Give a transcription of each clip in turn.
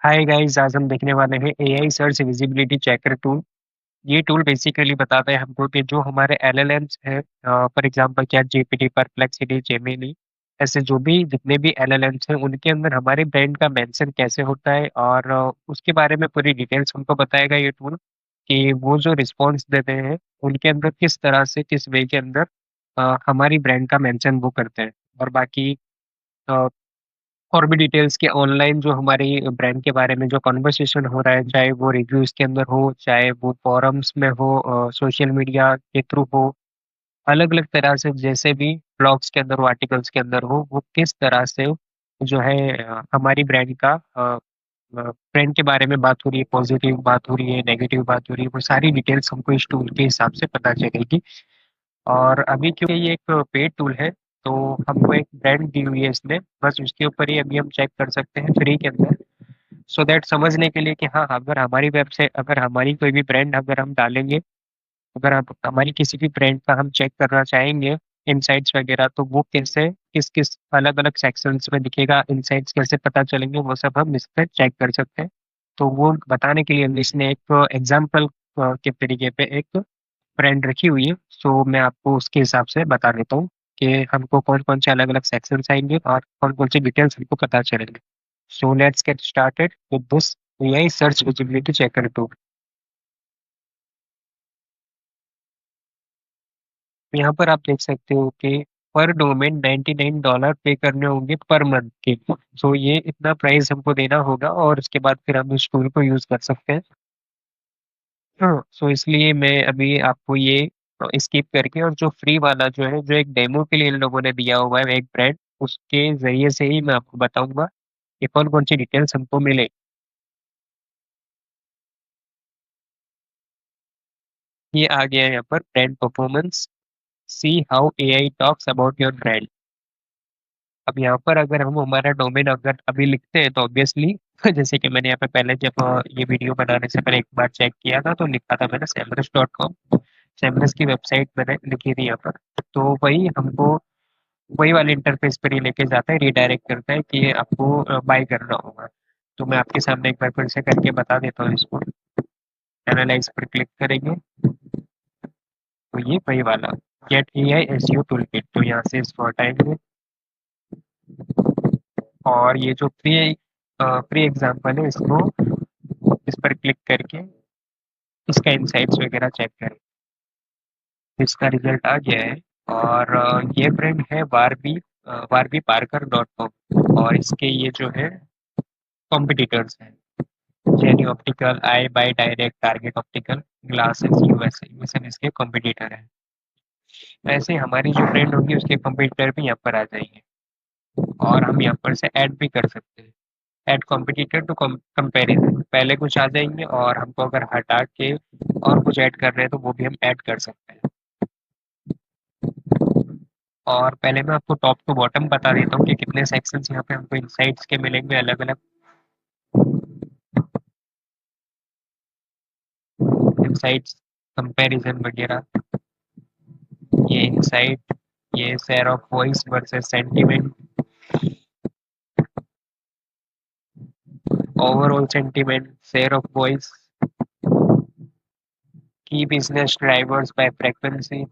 Hi guys, आज हम देखने वाले हैं AI search visibility checker tool. ये टूल बेसिकली बताता है हमको कि जो हमारे एलएलएम्स हैं, for example chat GPT, perplexity, Gemini, ऐसे जो भी जितने भी एलएलएम्स हैं उनके अंदर हमारे ब्रांड का मेंशन कैसे होता है, और उसके बारे में पूरी डिटेल्स हमको बताएगा ये टूल कि वो जो रिस्पॉन्स देते हैं उनके अंदर किस तरह से, किस वे के अंदर हमारी ब्रांड का मेंशन वो करते हैं। और बाकी और भी डिटेल्स के ऑनलाइन जो हमारी ब्रांड के बारे में जो कॉन्वर्सेशन हो रहा है, चाहे वो रिव्यूज के अंदर हो, चाहे वो फोरम्स में हो, सोशल मीडिया के थ्रू हो, अलग अलग तरह से जैसे भी ब्लॉग्स के अंदर हो, आर्टिकल्स के अंदर हो, वो किस तरह से जो है हमारी ब्रांड का ब्रांड के बारे में बात हो रही है, पॉजिटिव बात हो रही है, नेगेटिव बात हो रही है, वो सारी डिटेल्स हमको इस टूल के हिसाब से पता चलेगी। और अभी क्योंकि ये एक पेड टूल है, तो हमको एक ब्रांड दी हुई है इसने, बस उसके ऊपर ही अभी हम चेक कर सकते हैं फ्री के अंदर। सो दैट समझने के लिए कि हाँ, अगर हमारी वेबसाइट, अगर हमारी कोई भी ब्रांड अगर हम डालेंगे, अगर आप हमारी किसी भी ब्रांड का हम चेक करना चाहेंगे इनसाइट्स वगैरह, तो वो कैसे किस किस अलग अलग सेक्शंस में दिखेगा, इनसाइट्स कैसे पता चलेंगे, वो सब हम इस पर चेक कर सकते हैं। तो वो बताने के लिए इसने एक एग्जाम्पल के तरीके पे एक ब्रांड रखी हुई है। सो मैं आपको उसके हिसाब से बता देता हूँ कि हमको कौन कौन से अलग अलग सेक्शंस आएंगे और कौन कौन सी डिटेल्स हमको पता चलेंगे। So let's get started with this AI search visibility checker tool. यहाँ पर आप देख सकते हो कि पर डोमेन $99 पे करने होंगे पर मंथ के। सो ये इतना प्राइस हमको देना होगा और उसके बाद फिर हम इस टूल को यूज कर सकते हैं। हाँ, सो इसलिए मैं अभी आपको ये स्किप करके, और जो फ्री वाला जो है, जो एक डेमो के लिए इन लोगों ने दिया हुआ है एक ब्रांड, उसके जरिए से ही मैं आपको बताऊंगा कि कौन कौन सी डिटेल्स हमको मिले। ये आ गया है यहाँ पर brand performance, see how AI talks about your brand. अब यहाँ पर अगर हम हमारा डोमेन अगर अभी लिखते हैं तो ऑब्वियसली जैसे कि मैंने यहाँ पे पहले जब ये वीडियो बनाने से पहले एक बार चेक किया था, तो लिखा था मैंने semrush.com। सेमरस की वेबसाइट मैंने लिखी थी यहाँ पर। तो वही हमको वही वाले इंटरफेस पर ही लेके जाता है, रिडायरेक्ट करता है कि आपको बाय करना होगा। तो मैं आपके सामने एक बार फिर से करके बता देता हूँ इसको। एनालाइज पर क्लिक करेंगे तो ये वही वाला get AI SEO tool kit, तो यहाँ से इसको हटाएंगे। और ये जो फ्री एग्जाम्पल है, इसको इस पर क्लिक करके इसका इंसाइट्स वगैरह चेक करें। इसका रिजल्ट आ गया है। और ये ब्रांड है वारबी पार्कर डॉट कॉम, और इसके ये जो है कॉम्पिटिटर्स हैं, jenny optical, I by direct, target optical, glasses USA, ये सब इसके कॉम्पिटिटर हैं। ऐसे हमारी जो ब्रांड होगी उसके कॉम्पिटिटर भी यहाँ पर आ जाएंगे, और हम यहाँ पर से ऐड भी कर सकते हैं। ऐड कॉम्पिटिटर टू कंपैरिजन, पहले कुछ आ जाएंगे और हमको अगर हटा के और कुछ ऐड कर रहे हैं तो वो भी हम ऐड कर सकते हैं। और पहले मैं आपको टॉप टू बॉटम बता देता हूँ कि कितने सेक्शंस यहाँ पे हमको इनसाइट्स के मिलेंगे अलग अलग। इनसाइट्स, कंपैरिजन वगैरह, ये इनसाइट, ये share of voice versus sentiment, overall sentiment, share of voice, की बिजनेस ड्राइवर्स बाय फ्रीक्वेंसी।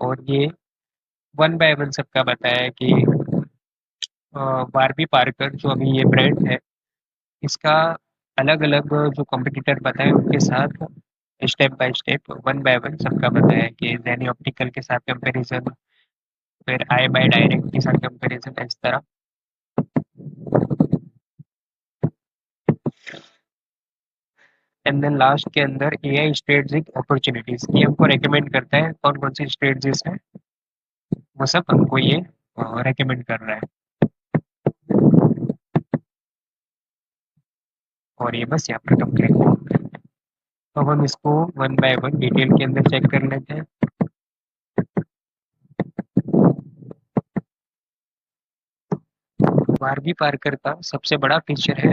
और ये वन बाय वन सबका बताया कि बारबी पार्कर जो अभी ये ब्रांड है, इसका अलग अलग जो कॉम्पिटिटर बताए उनके साथ step by step one by one सबका बताया कि जैनी ऑप्टिकल के साथ कंपैरिजन, फिर आई बाय डायरेक्ट के साथ कंपैरिजन, इस तरह। एंड देन लास्ट के अंदर एआई स्ट्रेटजिक अपॉर्चुनिटीज, ये हमको रेकमेंड करता है कौन कौन सी स्ट्रेटजीज है, वो सब हमको ये रेकमेंड कर रहा है। और ये बस यहाँ पर कंप्लीट हो। तो हम इसको वन बाय वन डिटेल के अंदर चेक कर लेते हैं। बारबी पार्कर का सबसे बड़ा फीचर है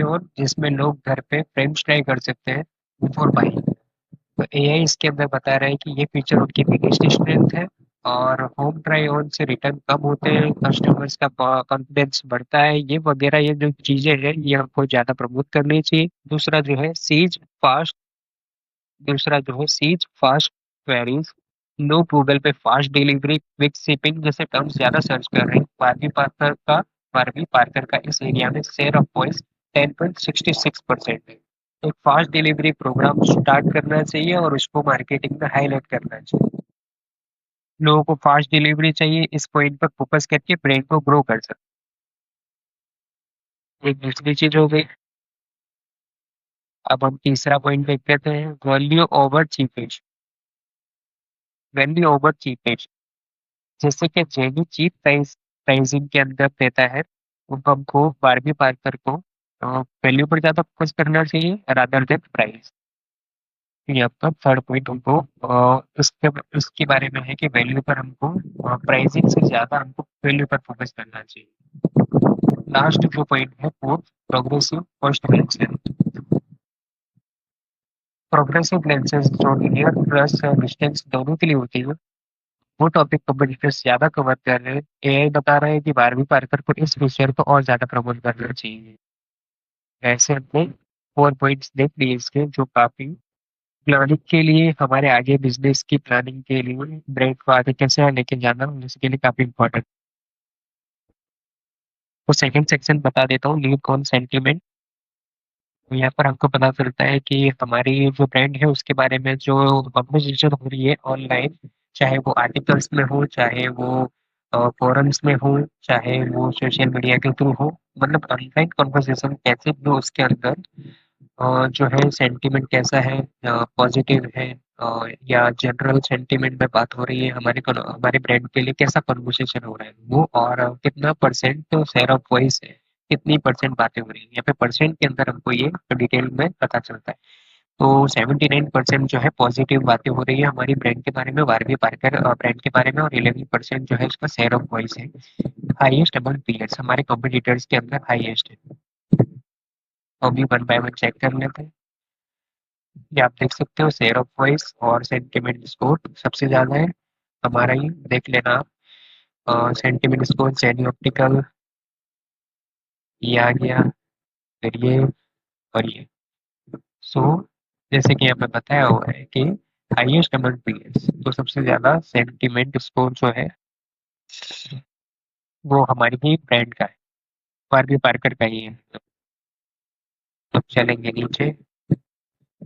और जिसमें लोग घर पे फ्रेंच फ्राई कर सकते हैं बिफोर बाइंग। तो एआई इसके अंदर बता रहा है कि ये फीचर उनकी बिगेस्ट स्ट्रेंथ है, और होम ट्राई ऑन से रिटर्न कम होते हैं, कस्टमर्स का कॉन्फिडेंस बढ़ता है, ये वगैरह ये जो चीजें हैं ये हमको ज्यादा प्रमोट करनी चाहिए। दूसरा जो है सीज फास्ट क्वेरीज, लोग गूगल पे फास्ट डिलीवरी, क्विक शिपिंग जैसे टर्म्स ज्यादा सर्च कर रहे हैं। बारबी पार्कर का इस एरिया में शेयर ऑफ वॉइस 10.66% है। एक फास्ट डिलीवरी प्रोग्राम स्टार्ट करना चाहिए और उसको मार्केटिंग में हाईलाइट करना चाहिए। लोगों को फास्ट डिलीवरी चाहिए, इस पॉइंट पर फोकस करके ब्रांड को ग्रो कर सकते हैं। एक दूसरी चीज हो गई। अब हम तीसरा पॉइंट देख लेते हैं, वैल्यू ओवर चीपेज। जैसे कि जेनी चीप प्राइसिंग के अंदर देता है, वो हमको बारबी पार्कर को वैल्यू पर ज्यादा फोकस करना चाहिए रादर देन प्राइस। यहाँ पर थर्ड पॉइंट हमको उसके बारे में है कि वैल्यू पर हमको प्राइसिंग से ज्यादा हमको वैल्यू पर फोकस करना चाहिए। लास्ट जो पॉइंट है वो progressive cost management. Progressive lenses जो लिनियर प्लस डिस्टेंस दोनों के लिए होती है, वो टॉपिक कंपटीटर्स ज्यादा कवर कर रहे हैं। एआई बता रहा है कि बारहवीं पार्कर को इस फीचर को और ज्यादा प्रमोट करना चाहिए। ऐसे हमने 4 पॉइंट्स देख लिए इसके, जो काफी प्लानिंग के लिए, हमारे आगे बिजनेस की प्लानिंग के लिए, ब्रांड को आगे कैसे लेके जाना उसके लिए काफी इंपॉर्टेंट। तो सेकंड सेक्शन बता देता हूँ, लीड कॉन सेंटिमेंट। यहाँ पर हमको पता चलता है कि हमारी जो ब्रांड है उसके बारे में जो कॉन्वर्सेशन हो रही है ऑनलाइन, चाहे वो आर्टिकल्स में हो, चाहे वो फोरम्स में हो, चाहे वो सोशल मीडिया के थ्रू हो, मतलब ऑनलाइन कॉन्वर्सेशन कैसे भी हो उसके अंदर जो है सेंटीमेंट कैसा है, पॉजिटिव है, या जनरल सेंटीमेंट में बात हो रही है, हमारे ब्रांड के लिए कैसा कन्वर्सेशन हो रहा है वो, और कितना परसेंट शेयर ऑफ वॉइस है, कितनी परसेंट बातें हो रही है। यहाँ पे परसेंट के अंदर हमको ये डिटेल में पता चलता है। तो 79% जो है पॉजिटिव बातें हो रही है हमारी ब्रांड के बारे में, वारबी पार्कर ब्रांड के बारे में, और 11% जो है उसका शेयर ऑफ वॉइस है। हाईएस्ट अमंग पीयर्स, हमारे कॉम्पिटिटर्स के अंदर हाईएस्ट है। तो अभी वन बाय वन चेक कर लेते हैं। ये आप देख सकते हो, शेयर ऑफ वॉइस और सेंटिमेंट स्कोर सबसे ज्यादा है हमारा, ही देख लेना आप। सेंटिमेंट स्कोर जेनी ऑप्टिकल, ये आ गया, फिर ये और ये। सो जैसे कि यहाँ पे बताया हुआ है कि हाईएस्ट अमंग पीयर्स, तो सबसे ज्यादा सेंटिमेंट स्कोर जो है वो हमारी ही ब्रांड का है, वारबी पार्कर का ही है। अब चलेंगे नीचे।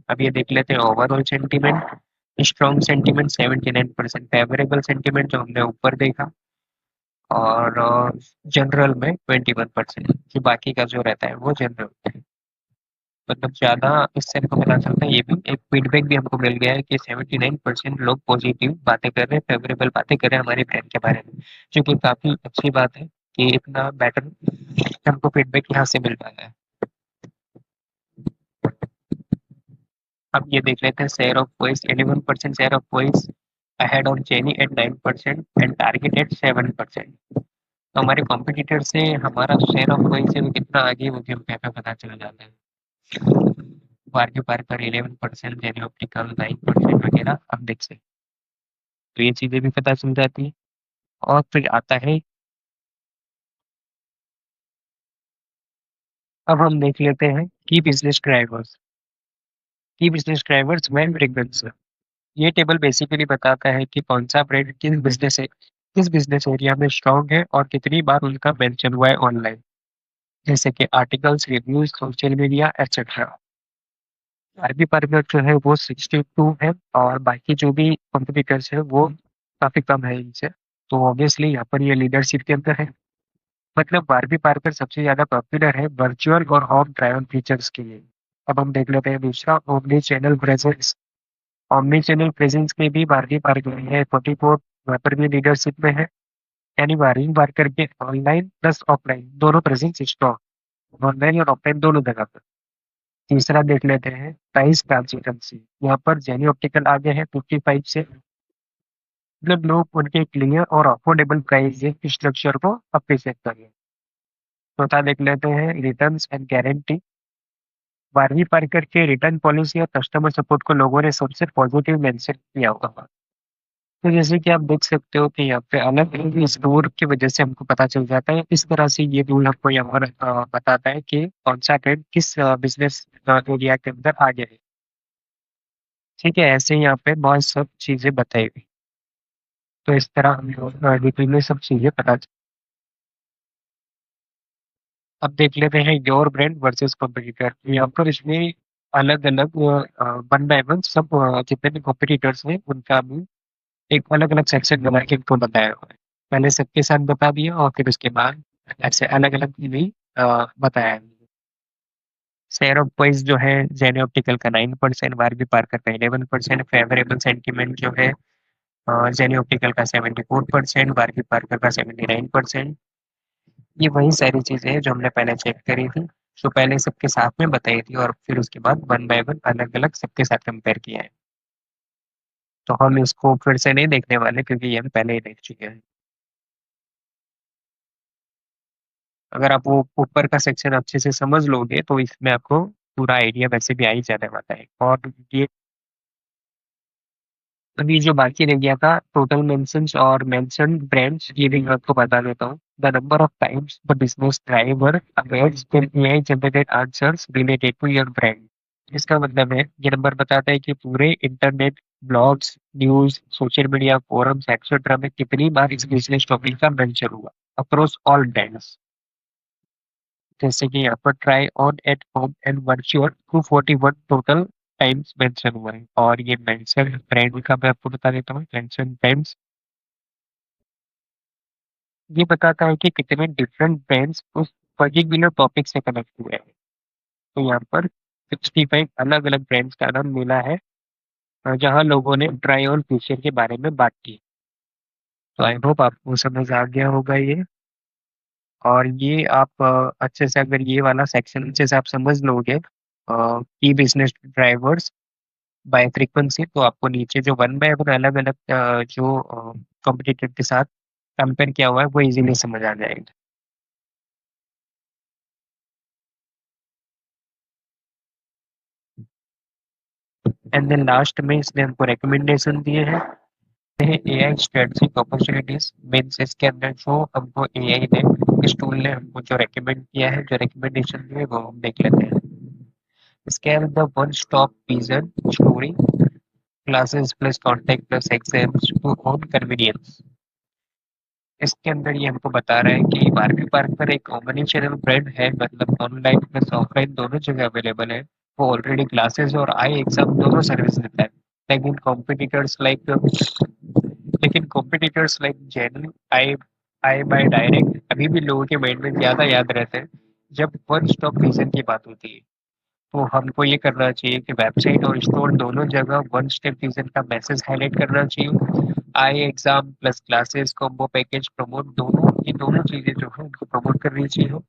अब ये देख लेते हैं overall sentiment. Strong sentiment 79%, favourable sentiment जो हमने ऊपर देखा, और जनरल में 21%, जो बाकी का जो रहता है वो जनरल। मतलब ज्यादा इससे हमको पता चलता है, ये भी एक फीडबैक भी हमको मिल गया है कि 79% लोग पॉजिटिव बातें कर रहे हैं, फेवरेबल बातें कर रहे हैं हमारे ब्रांड के बारे में, जो कि काफी अच्छी बात है कि इतना बेटर हमको फीडबैक यहाँ से मिल रहा है। अब ये देख लेते हैं share of voice, 11% share of voice ahead of Jenny at 9% and Target at 7%। तो हमारे कॉम्पिटिटर से हमारा शेयर ऑफ वॉइस है वो कितना आगे है, वो भी हमको यहाँ पे पता चल जाता है। वार्क्यू पार्कर 11%, जेनी ऑप्टिकल 9% वगैरह आप देख सकते हैं। तो ये चीजें भी पता चल जाती है। और फिर आता है, अब हम देख लेते हैं की बिजनेस ड्राइवर्स मैन फ्रेग्रेंस। ये टेबल बेसिकली बताता है कि कौन सा ब्रांड किस बिजनेस एरिया में स्ट्रांग है और कितनी बार उनका मेंशन हुआ है ऑनलाइन, जैसे कि articles, reviews, social media etcetera. RB Parker जो है वो 62 है, और बाकी जो भी कॉम्पिटिटर्स है वो काफी कम है इनसे। तो ऑब्वियसली यहाँ पर ये लीडरशिप के अंदर है। मतलब बारबी पार्कर सबसे ज्यादा पॉपुलर है वर्चुअल और होम ड्राइवन फीचर्स के लिए। अब हम देख लेते हैं दूसरा, ओमनी चैनल प्रेजेंस में भी बारबी पार्कर है 44, वहाँ पर भी लीडरशिप में है। यानी बारबी पार्कर के ऑनलाइन प्लस ऑफलाइन दोनों प्रेजेंस स्ट्रॉन्ग, ऑनलाइन और ऑफलाइन दोनों जगह पर। तीसरा देख लेते हैं प्राइस ट्रांसपेरेंसी। यहाँ पर जेनी ऑप्टिकल आगे है 55 से, मतलब लोग उनके क्लियर और अफोर्डेबल प्राइस स्ट्रक्चर को अप्रिशिएट करें। चौथा देख लेते हैं रिटर्न्स एंड गारंटी। बारहवीं पार्कर के रिटर्न पॉलिसी और कस्टमर सपोर्ट को लोगों ने सबसे पॉजिटिव मेंशन किया होगा। तो जैसे कि आप देख सकते हो कि यहाँ पे अलग स्टोर की वजह से हमको पता चल जाता है, इस तरह से ये टूल हमको यहाँ पर बताता है कि कौन सा ट्रेंड किस बिजनेस एरिया के अंदर आगे है। ठीक है, ऐसे ही यहाँ पे बहुत सब चीजें बताई हुई। तो इस तरह हमको डिटेल में सब चीजें पता चल। अब देख लेते हैं योर ब्रांड वर्सेस कॉम्पिटिटर। यहाँ पर इसमें अलग अलग वन बाय वन सब जितने भी कॉम्पिटिटर्स हैं उनका भी एक अलग अलग सेक्शन बना के इनको बताया हुआ है। पहले सबके साथ बता दिया और फिर उसके बाद ऐसे अलग अलग भी बताया है। शेयर ऑफ वॉइस जो है जेने ऑप्टिकल का 9%, वारबी पार्कर का 11%, फेवरेबल सेंटीमेंट जो है जेने ऑप्टिकल का 74%, वारबी पार्कर का 79%। ये वही सारी चीजें हैं जो हमने पहले चेक करी थी, जो पहले सबके साथ में बताई थी और फिर उसके बाद वन बाय वन अलग अलग सबके साथ कंपेयर किया है। तो हम इसको फिर से नहीं देखने वाले क्योंकि ये हम पहले ही देख चुके हैं। अगर आप वो ऊपर का सेक्शन अच्छे से समझ लोगे तो इसमें आपको पूरा आइडिया वैसे भी आ ही जाने वाला है। और ये अभी जो बाकी रह गया था टोटल मेंशन्स और मेंशन ब्रांड्स, ये भी मैं आपको बता देता हूँ। The number of times the business driver awares AI generated answers related to your brand. इसका मतलब है ये नंबर बताता है कि पूरे internet, blogs, news, social media forums etcetera में कितनी बार इस बिजनेस टॉपिक का मेंशन हुआ अक्रॉस ऑल ब्रांड्स। जैसे कि यहाँ पर try on at home and virtual 241 total times mention हुआ है। और ये मेंशन ब्रांड का मैं आपको बता देता हूँ, मेंशन टाइम्स ये बताता है कि कितने डिफरेंट ब्रांड्स उस पर्टिकुलर टॉपिक से कनेक्ट हुए हैं। तो यहाँ पर 65 अलग अलग ब्रांड्स का नाम मिला है जहाँ लोगों ने ट्राई ऑन फीचर के बारे में बात की। तो आई होप आपको समझ आ गया होगा ये। और ये आप अच्छे से अगर ये वाला सेक्शन अच्छे से आप समझ लोगे की बिजनेस ड्राइवर्स बाय फ्रीक्वेंसी, तो आपको नीचे जो वन बाय वन अलग अलग जो कॉम्पिटिटर के साथ कंपेयर किया हुआ है वो इजीली समझ आ जाएगा। एंड देन लास्ट में इसने हमको रिकमेंडेशन दिए हैं एआई स्ट्रेटजिक अपॉर्चुनिटीज मीन्स इसके अंदर जो हमको एआई ने इस टूल ने हमको जो रेकमेंड किया है, जो रिकमेंडेशन दिए वो हम देख लेते हैं। Scale the one stop vision story classes plus contact plus exams to own convenience. इसके अंदर ये हमको बता रहा है कि बारहवीं पार्क पर एक ओमनी चैनल ब्रांड है, मतलब ऑनलाइन प्लस ऑफलाइन दोनों जगह अवेलेबल है। वो ऑलरेडी क्लासेस और आई एग्जाम दोनों सर्विस देता है। लेकिन कॉम्पिटिटर्स लाइक लेकिन कॉम्पिटिटर्स लाइक जेन आई आई बाय डायरेक्ट अभी भी लोगों के माइंड में ज्यादा याद रहते हैं जब वन स्टॉप विजन की बात होती है। तो हमको ये करना चाहिए कि वेबसाइट और स्टोर दोनों जगह वन स्टेप विजन का मैसेज हाईलाइट करना चाहिए। आई exam plus classes combo package promote, दोनों ये दोनों चीजें जो है उनको प्रमोट करनी चाहिए।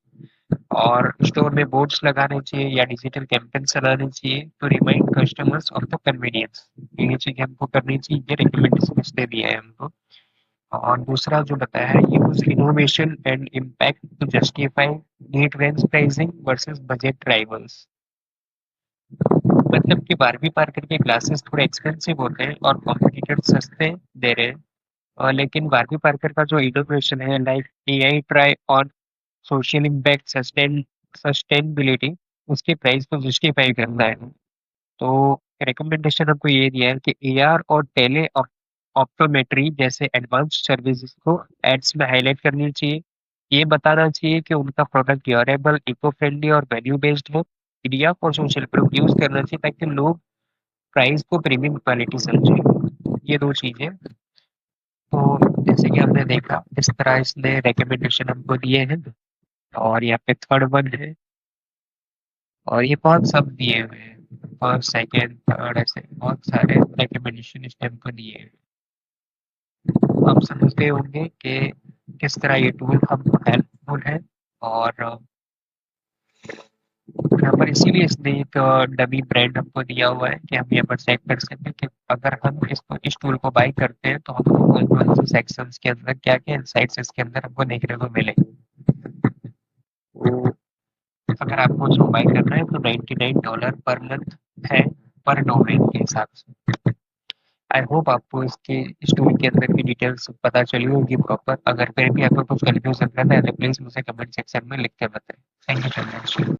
और स्टोर में बोर्ड्स लगाने चाहिए या डिजिटल कैंपेन चलाने चाहिए to remind customers of the convenience. ये चीजें हमको करनी चाहिए, ये रिकमेंडेशन इसने दिया है हमको। और दूसरा जो बताया है use innovation and impact to justify neat range pricing versus budget rivals. मतलब कि 12वीं पार करके क्लासेस थोड़े एक्सपेंसिव होते हैं और कॉम्पिटिटर सस्ते दे रहे हैं। लेकिन 12वीं पार्कर का जो इनोवेशन है like AI try on social impact sustainability, उसके प्राइस को जस्टिफाई करना है। तो रिकमेंडेशन हमको ये दिया है कि एआर और टेले ऑप्टोमेट्री जैसे एडवांस सर्विसेज को एड्स में हाईलाइट करनी चाहिए। ये बताना चाहिए कि उनका प्रोडक्ट ड्यूरेबल, इको फ्रेंडली और वैल्यू बेस्ड हो। पीडीएफ और सोशल प्रूफ यूज करना चाहिए ताकि लोग प्राइस को प्रीमियम क्वालिटी समझे। ये दो चीजें। तो जैसे कि हमने देखा इस तरह इसने रिकमेंडेशन हमको दिए हैं। और यहाँ पे थर्ड वन है और ये बहुत सब दिए हुए हैं, फर्स्ट सेकेंड थर्ड ऐसे बहुत सारे रिकमेंडेशन इसने हमको दिए हैं। आप समझते होंगे कि किस तरह ये टूल हमको हेल्पफुल है। और यहाँ पर इसीलिए इसने एक डमी ब्रांड हमको दिया हुआ है कि हम यहाँ पर चेक कर सकते हैं कि अगर हम इसको इस टूल को बाई करते हैं तो हमको कौन कौन से सेक्शंस के अंदर क्या क्या इंसाइट्स इसके अंदर हमको देखने को मिले। तो अगर आपको उसको बाई करना है तो $99 पर मंथ है, पर डोमेन के हिसाब से। आई होप आपको इसके स्टोरी के अंदर की डिटेल्स पता चली होगी प्रॉपर। अगर फिर भी आपको कुछ कन्फ्यूज़न रहता है तो प्लीज़ मुझे कमेंट सेक्शन में लिख के बताएँ। Thank you so much.